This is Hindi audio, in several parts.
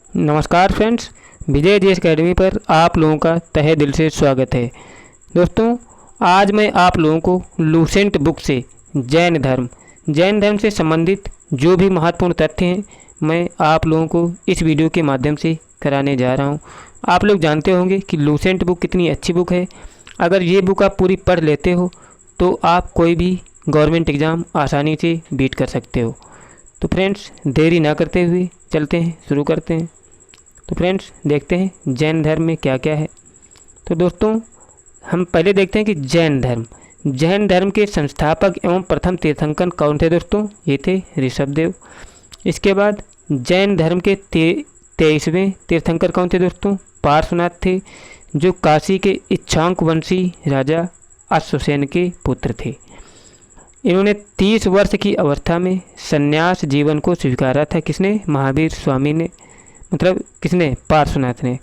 नमस्कार फ्रेंड्स, विजय जी अकेडमी पर आप लोगों का तहे दिल से स्वागत है। दोस्तों, आज मैं आप लोगों को लूसेंट बुक से जैन धर्म से संबंधित जो भी महत्वपूर्ण तथ्य हैं मैं आप लोगों को इस वीडियो के माध्यम से कराने जा रहा हूं। आप लोग जानते होंगे कि लूसेंट बुक कितनी अच्छी बुक है। अगर ये बुक आप पूरी पढ़ लेते हो तो आप कोई भी गवर्नमेंट एग्ज़ाम आसानी से बीट कर सकते हो। तो फ्रेंड्स, देरी ना करते हुए चलते हैं, शुरू करते हैं। तो फ्रेंड्स, देखते हैं जैन धर्म में क्या क्या है। तो दोस्तों, हम पहले देखते हैं कि जैन धर्म के संस्थापक एवं प्रथम तीर्थंकर कौन थे दोस्तों? ये थे ऋषभदेव। इसके बाद जैन धर्म के 23वें तीर्थंकर कौन थे दोस्तों? पार्श्वनाथ थे, जो काशी के इच्छांक वंशी राजा अश्वसेन के पुत्र थे। इन्होंने 30 वर्ष की अवस्था में संन्यास जीवन को स्वीकारा था। किसने? महावीर स्वामी ने, मतलब किसने? पार्श्वनाथ ने।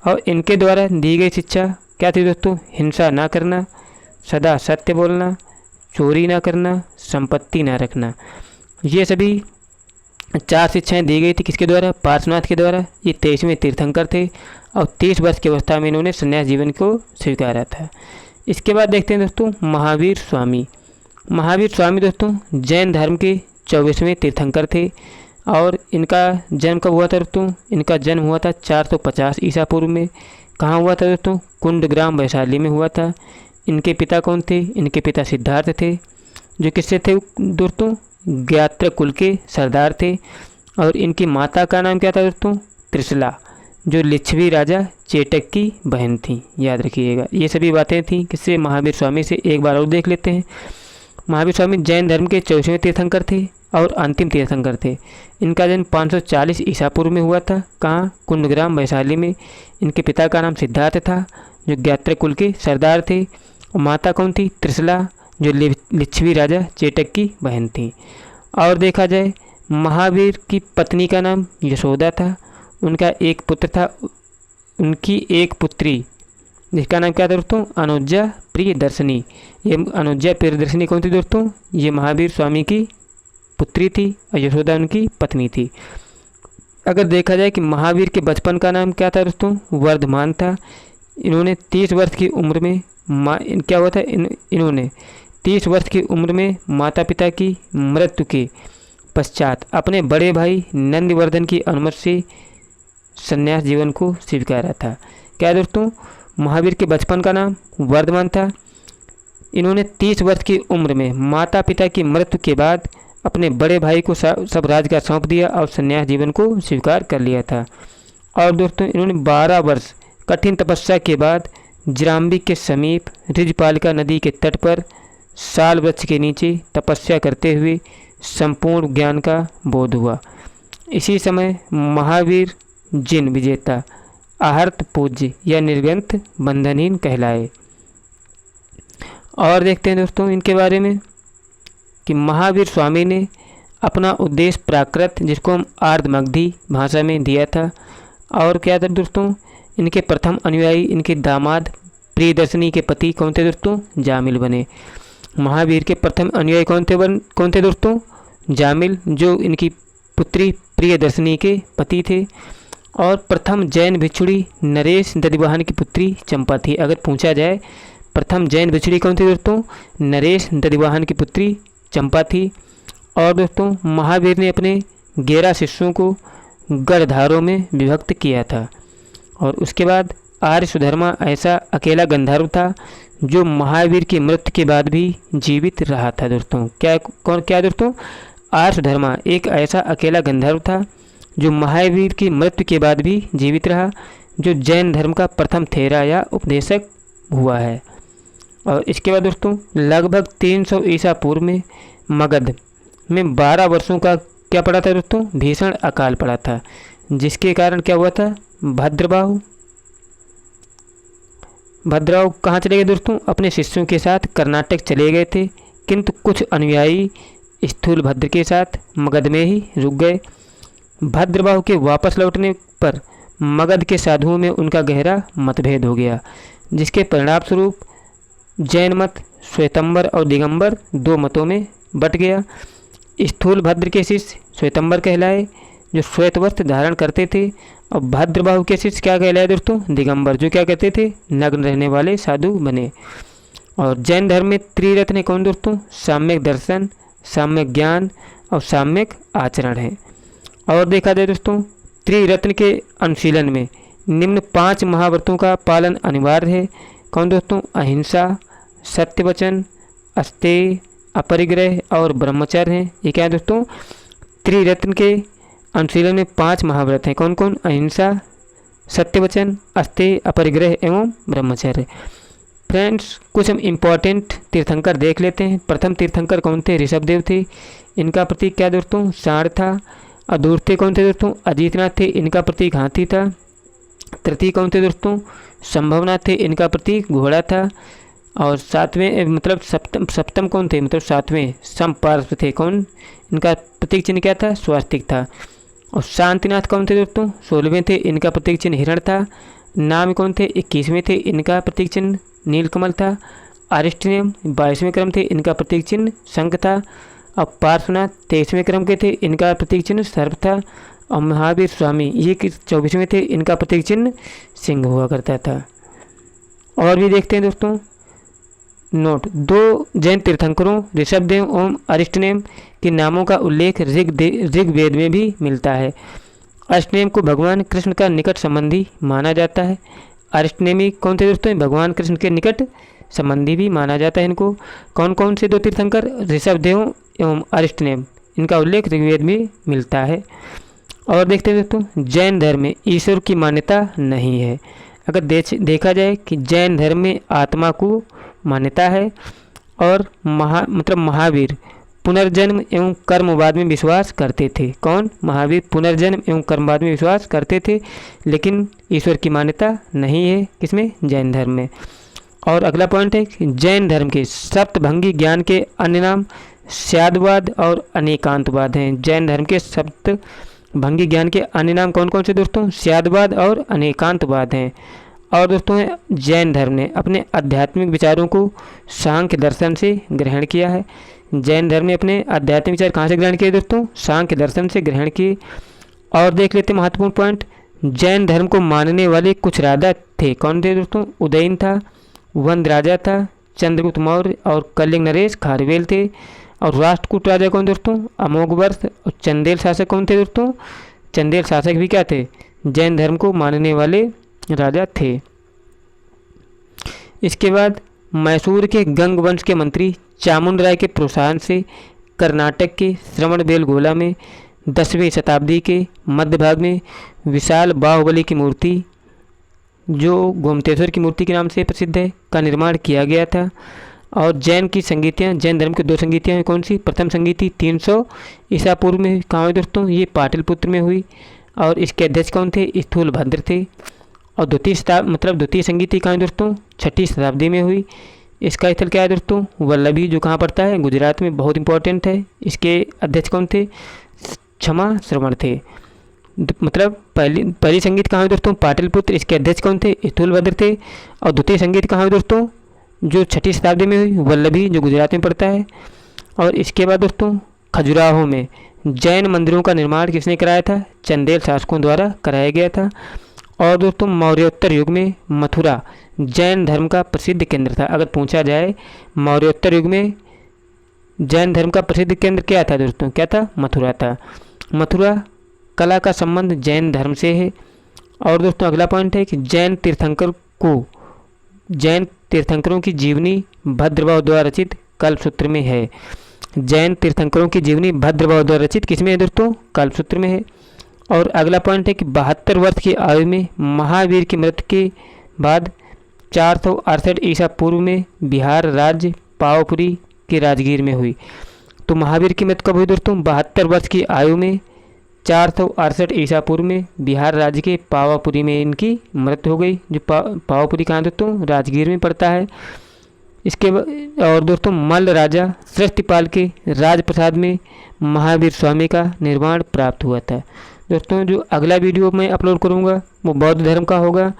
और इनके द्वारा दी गई शिक्षा क्या थी दोस्तों? हिंसा ना करना, सदा सत्य बोलना, चोरी ना करना, संपत्ति ना रखना। ये सभी 4 शिक्षाएं दी गई थी। किसके द्वारा? पार्श्वनाथ के द्वारा। ये 23वें तीर्थंकर थे और 30 वर्ष की अवस्था में इन्होंने संन्यास जीवन को स्वीकारा था। इसके बाद देखते हैं दोस्तों महावीर स्वामी दोस्तों जैन धर्म के 24वें तीर्थंकर थे। और इनका जन्म कब हुआ था दोस्तों? इनका जन्म हुआ था 450 ईसा पूर्व में। कहाँ हुआ था दोस्तों? कुंडग्राम वैशाली में हुआ था। इनके पिता कौन थे? इनके पिता सिद्धार्थ थे, जो किससे थे दोस्तों? ज्ञात्र कुल के सरदार थे। और इनकी माता का नाम क्या था दोस्तों? त्रिशला, जो लिच्छवी राजा चेटक की बहन थी। याद रखिएगा, ये सभी बातें थी किससे? महावीर स्वामी से। एक बार और देख लेते हैं। महावीर स्वामी जैन धर्म के 24वें तीर्थंकर थे और अंतिम तीर्थंकर थे। इनका जन्म 540 ईसा पूर्व में हुआ था। कहाँ? कुंडग्राम वैशाली में। इनके पिता का नाम सिद्धार्थ था, जो ज्ञात्र कुल के सरदार थे। और माता कौन थी? त्रिशला, जो लिच्छवी राजा चेटक की बहन थी। और देखा जाए, महावीर की पत्नी का नाम यशोदा था। उनका एक पुत्र था, उनकी एक पुत्री, जिसका नाम क्या था दोस्तों? अनुज्जा प्रियदर्शनी। ये अनुज्जा प्रियदर्शनी कौन थी दोस्तों? ये महावीर स्वामी की पुत्री थी और यशोदा उनकी पत्नी थी। अगर देखा जाए कि महावीर के बचपन का नाम क्या था दोस्तों? वर्धमान था। इन्होंने 30 वर्ष की उम्र में क्या हुआ था? इन्होंने 30 वर्ष की उम्र में माता पिता की मृत्यु के पश्चात अपने बड़े भाई नंदवर्धन की अनुमति से संन्यास जीवन को स्वीकारा था। क्या दोस्तों? महावीर के बचपन का नाम वर्धमान था। इन्होंने 30 वर्ष की उम्र में माता पिता की मृत्यु के बाद अपने बड़े भाई को सब राजगार सौंप दिया और संन्यास जीवन को स्वीकार कर लिया था। और दोस्तों, इन्होंने 12 वर्ष कठिन तपस्या के बाद जिराम्बी के समीप ऋजपालिका नदी के तट पर साल वृक्ष के नीचे तपस्या करते हुए संपूर्ण ज्ञान का बोध हुआ। इसी समय महावीर जिन विजेता, आहर्त पूज्य या निर्ग्रंथ बंधनहीन कहलाए। और देखते हैं दोस्तों इनके बारे में कि महावीर स्वामी ने अपना उद्देश्य प्राकृत, जिसको हम आर्धमगधी भाषा में दिया था। और क्या था दोस्तों? इनके प्रथम अनुयायी इनके दामाद प्रियदर्शनी के पति कौन थे दोस्तों? जामिल बने। महावीर के प्रथम अनुयायी कौन थे दोस्तों? जामिल, जो इनकी पुत्री प्रियदर्शनी के पति थे। और प्रथम जैन भिक्षुणी नरेश दधिवाहन की पुत्री चंपा थी। अगर पूछा जाए, प्रथम जैन भिक्षुणी कौन थी दोस्तों? नरेश दधिवाहन की पुत्री चंपा थी। और दोस्तों, महावीर ने अपने 11 शिष्यों को गणधारों में विभक्त किया था। और उसके बाद आर्य सुधर्मा ऐसा अकेला गंधर्व था जो महावीर की मृत्यु के बाद भी जीवित रहा था दोस्तों। क्या दोस्तों? आर्य सुधर्मा एक ऐसा अकेला गंधर्व था जो महावीर की मृत्यु के बाद भी जीवित रहा, जो जैन धर्म का प्रथम थेरा या उपदेशक हुआ है। और इसके बाद दोस्तों, लगभग 300 ईसा पूर्व में मगध में 12 वर्षों का क्या पड़ा था दोस्तों? भीषण अकाल पड़ा था, जिसके कारण क्या हुआ था? भद्रबाहु कहाँ चले गए दोस्तों? अपने शिष्यों के साथ कर्नाटक चले गए थे, किंतु कुछ अनुयायी स्थूलभद्र के साथ मगध में ही रुक गए। भद्रबाहु के वापस लौटने पर मगध के साधुओं में उनका गहरा मतभेद हो गया, जिसके परिणाम स्वरूप जैन मत श्वेतंबर और दिगंबर 2 मतों में बट गया। स्थूलभद्र के शिष्य श्वेतंबर कहलाए, जो श्वेत वस्त्र धारण करते थे। और भद्रबाहु के शिष्य क्या कहलाए दोस्तों, दिगंबर, जो क्या कहते थे, नग्न रहने वाले साधु बने। और जैन धर्म में त्रिरत्न है कौन दोस्तों, साम्यक दर्शन, साम्यक ज्ञान और साम्यक आचरण है। और देखा जाए दोस्तों, त्रिरत्न के अनुशीलन में निम्न 5 महाव्रतों का पालन अनिवार्य है। कौन दोस्तों, अहिंसा, सत्य वचन, अस्तेय, अपरिग्रह और ब्रह्मचर्य हैं। ये क्या है दोस्तों, त्रिरत्न के अनुशीलन में 5 महाव्रत हैं। कौन कौन, अहिंसा, सत्य वचन, अस्तेय, अपरिग्रह एवं ब्रह्मचर्य। फ्रेंड्स, कुछ हम इम्पोर्टेंट तीर्थंकर देख लेते हैं। प्रथम तीर्थंकर कौन थे, ऋषभदेव थे। इनका प्रतीक क्या दोस्तों, सांड था। और दूसरे कौन थे दोस्तों, अजीतनाथ थे। इनका प्रतीक हाथी था। तृतीय कौन थे दोस्तों, संभवनाथ थे। इनका प्रतीक घोड़ा था। और सातवें मतलब सप्तम कौन थे, मतलब सातवें समपार्श्व थे। कौन, इनका प्रतीक चिन्ह क्या था, स्वास्तिक था। और शांतिनाथ कौन थे दोस्तों, 16वें थे। इनका प्रतीक चिन्ह हिरण था। नाम कौन थे, 21वें थे। इनका प्रतीक चिन्ह नीलकमल था। अरिष्टनेम 22वें क्रम थे। इनका प्रतीक चिन्ह शंख था। और पार्श्वनाथ 23वें क्रम के थे। इनका प्रतीक चिन्ह सर्प था। और महावीर स्वामी ये 24वें थे। इनका प्रतीक चिन्ह सिंह हुआ करता था। और भी देखते हैं दोस्तों, नोट, 2 जैन तीर्थंकरों ऋषभदेव एवं अरिष्टनेम के नामों का उल्लेख ऋग्वेद में भी मिलता है। अरिष्टनेम को भगवान कृष्ण का निकट संबंधी माना जाता है। अरिष्टनेमी कौन थे दोस्तों, भगवान कृष्ण के निकट संबंधी भी माना जाता है इनको। कौन कौन से 2 तीर्थंकर, ऋषभदेव एवं अरिष्टनेम, इनका उल्लेख ऋग्वेद में मिलता है। और देखते हैं दोस्तों, जैन धर्म में ईश्वर की मान्यता नहीं है। अगर देखा जाए कि जैन धर्म में आत्मा को मान्यता है। और महावीर पुनर्जन्म एवं कर्मवाद में विश्वास करते थे। कौन, महावीर पुनर्जन्म एवं कर्मवाद में विश्वास करते थे, लेकिन ईश्वर की मान्यता नहीं है किसमें, जैन धर्म में। और अगला पॉइंट है कि जैन धर्म के सप्तभंगी ज्ञान के अन्य नाम स्याद्वाद और अनेकांतवाद हैं। जैन धर्म के सप्तभंगी ज्ञान के अन्य नाम कौन कौन से दोस्तों, स्याद्वाद और अनेकांतवाद हैं। और दोस्तों, जैन धर्म ने अपने आध्यात्मिक विचारों को सांख्य दर्शन से ग्रहण किया है। जैन धर्म ने अपने आध्यात्मिक विचार कहाँ से ग्रहण किए दोस्तों, सांख्य दर्शन से ग्रहण किए। और देख लेते हैं महत्वपूर्ण पॉइंट, जैन धर्म को मानने वाले कुछ राजा थे। कौन थे दोस्तों, उदयन था, वंद राजा था, चंद्रगुप्त मौर्य और कलिंग नरेश खारवेल थे। और राष्ट्रकूट राजा कौन दोस्तों, अमोघवर्ष। और चंदेल शासक कौन थे दोस्तों, चंदेल शासक भी क्या थे, जैन धर्म को मानने वाले राजा थे। इसके बाद मैसूर के गंग वंश के मंत्री चामुंड राय के प्रोत्साहन से कर्नाटक के श्रवणबेलगोला में 10वीं शताब्दी के मध्य भाग में विशाल बाहुबली की मूर्ति, जो गोमतेश्वर की मूर्ति के नाम से प्रसिद्ध है, का निर्माण किया गया था। और जैन की संगीतियाँ, जैन धर्म की 2 संगीतियाँ हैं। कौन सी, प्रथम संगीति 300 ईसा पूर्व में कहाँ हुई दोस्तों, ये पाटलिपुत्र में हुई। और इसके अध्यक्ष कौन थे, स्थूलभद्र थे। और द्वितीय संगीति कहाँ है दोस्तों, 6ठी शताब्दी में हुई। इसका स्थल क्या है दोस्तों, वल्लभी, जो कहाँ पड़ता है, गुजरात में, बहुत इंपॉर्टेंट है। इसके अध्यक्ष कौन थे, क्षमा श्रवण थे। पहली संगीत कहाँ है दोस्तों, पाटलिपुत्र, इसके अध्यक्ष कौन थे, स्थूलभद्र थे। और द्वितीय संगीत कहाँ है दोस्तों, जो 6ठी शताब्दी में हुई, वल्लभी, जो गुजरात में पड़ता है। और इसके बाद दोस्तों, खजुराहो में जैन मंदिरों का निर्माण किसने कराया था, चंदेल शासकों द्वारा कराया गया था। और दोस्तों, मौर्योत्तर युग में मथुरा जैन धर्म का प्रसिद्ध केंद्र था। अगर पूछा जाए मौर्योत्तर युग में जैन धर्म का प्रसिद्ध केंद्र क्या था दोस्तों, क्या था, मथुरा था। मथुरा कला का संबंध जैन धर्म से है। और दोस्तों, अगला पॉइंट है कि जैन तीर्थंकरों की जीवनी भद्रबाहु द्वारा रचित कल्पसूत्र में है। जैन तीर्थंकरों की जीवनी भद्रबाहु द्वारा रचित किसमें है दोस्तों, कल्पसूत्र में है। और अगला पॉइंट है कि 72 वर्ष की आयु में महावीर की मृत्यु के बाद 468 ईसा पूर्व में बिहार राज्य पावापुरी के राजगीर में हुई। तो महावीर की मृत्यु कब हुई दोस्तों, 72 वर्ष की आयु में 468 ईसा पूर्व में बिहार राज्य के पावापुरी में इनकी मृत्यु हो गई। जो पावापुरी कहाँ दोस्तों, राजगीर में पड़ता है। इसके और दोस्तों, मल्ल राजा सृष्टिपाल के राजप्रसाद में महावीर स्वामी का निर्माण प्राप्त हुआ था। दोस्तों, जो अगला वीडियो मैं अपलोड करूंगा वो बौद्ध धर्म का होगा।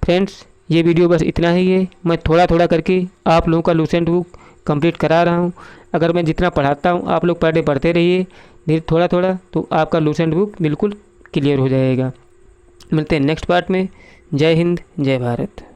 फ्रेंड्स, ये वीडियो बस इतना ही है। मैं थोड़ा थोड़ा करके आप लोगों का लूसेंट बुक कंप्लीट करा रहा हूँ। अगर मैं जितना पढ़ाता हूँ आप लोग पर डे पढ़ते रहिए, धीरे थोड़ा थोड़ा, तो आपका लूसेंट बुक बिल्कुल क्लियर हो जाएगा। मिलते हैं नेक्स्ट पार्ट में। जय हिंद, जय भारत।